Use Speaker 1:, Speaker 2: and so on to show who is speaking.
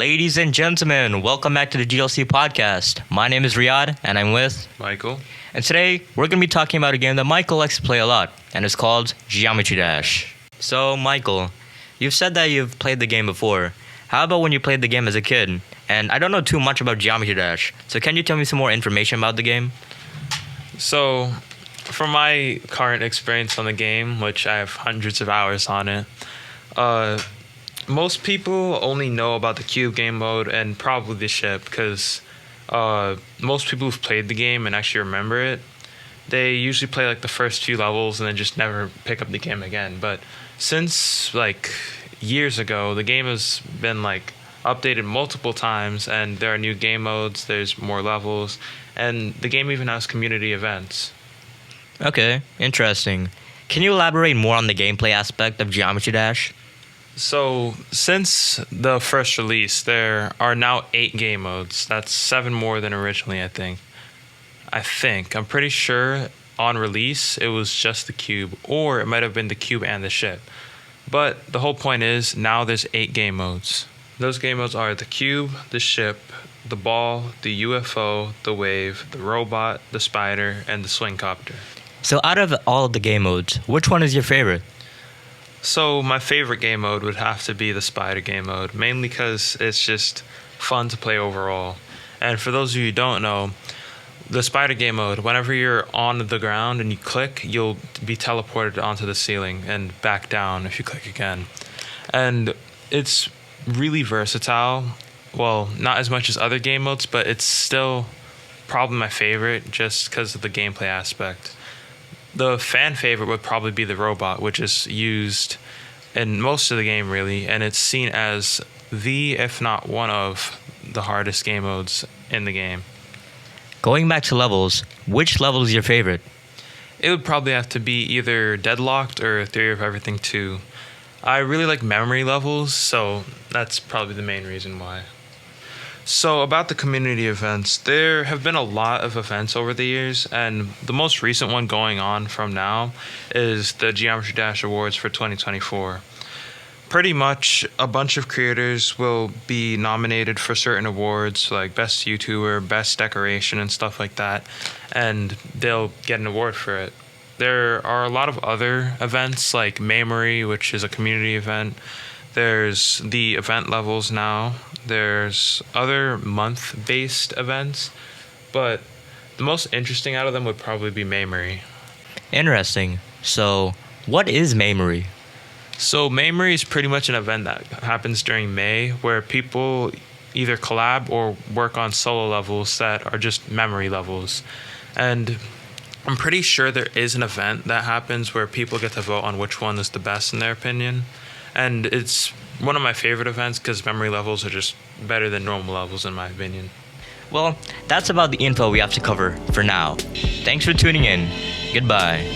Speaker 1: Ladies and gentlemen, welcome back to the GLC podcast. My name is Riyadh, and I'm with
Speaker 2: Michael.
Speaker 1: And today, we're going to be talking about a game that Michael likes to play a lot, and it's called Geometry Dash. So, Michael, you've said that you've played the game before. How about when you played the game as a kid? And I don't know too much about Geometry Dash, so can you tell me some more information about the game?
Speaker 2: So, from my current experience on the game, which I have hundreds of hours on it, most people only know about the cube game mode and probably the ship because most people who've played the game and actually remember it, they usually play like the first few levels and then just never pick up the game again. But since like years ago, the game has been like updated multiple times and there are new game modes, there's more levels, and the game even has community events.
Speaker 1: Okay, interesting. Can you elaborate more on the gameplay aspect of Geometry Dash?
Speaker 2: So, since the first release, there are now 8 game modes. That's 7 more than originally, I think. I'm pretty sure on release, it was just the cube, or it might have been the cube and the ship. But the whole point is, now there's 8 game modes. Those game modes are the cube, the ship, the ball, the UFO, the wave, the robot, the spider, and the swing copter.
Speaker 1: So out of all of the game modes, which one is your favorite?
Speaker 2: So my favorite game mode would have to be the spider game mode, mainly because it's just fun to play overall. And for those of you who don't know, the spider game mode, whenever you're on the ground and you click, you'll be teleported onto the ceiling and back down if you click again. And it's really versatile. Well, not as much as other game modes, but it's still probably my favorite just because of the gameplay aspect. The fan favorite would probably be the robot, which is used in most of the game, really, and it's seen as if not one of, the hardest game modes in the game.
Speaker 1: Going back to levels, which level is your favorite?
Speaker 2: It would probably have to be either Deadlocked or Theory of Everything 2. I really like memory levels, so that's probably the main reason why. So about the community events, there have been a lot of events over the years, and the most recent one going on from now is the Geometry Dash Awards for 2024. Pretty much a bunch of creators will be nominated for certain awards, like Best YouTuber, Best Decoration, and stuff like that, and they'll get an award for it. There are a lot of other events, like Memory, which is a community event. There's the event levels now. There's other month-based events, but the most interesting out of them would probably be Memory.
Speaker 1: Interesting. So, what is Memory?
Speaker 2: So Memory is pretty much an event that happens during May where people either collab or work on solo levels that are just memory levels. And I'm pretty sure there is an event that happens where people get to vote on which one is the best in their opinion. And it's one of my favorite events because memory levels are just better than normal levels in my opinion.
Speaker 1: Well, that's about the info we have to cover for now. Thanks for tuning in. Goodbye.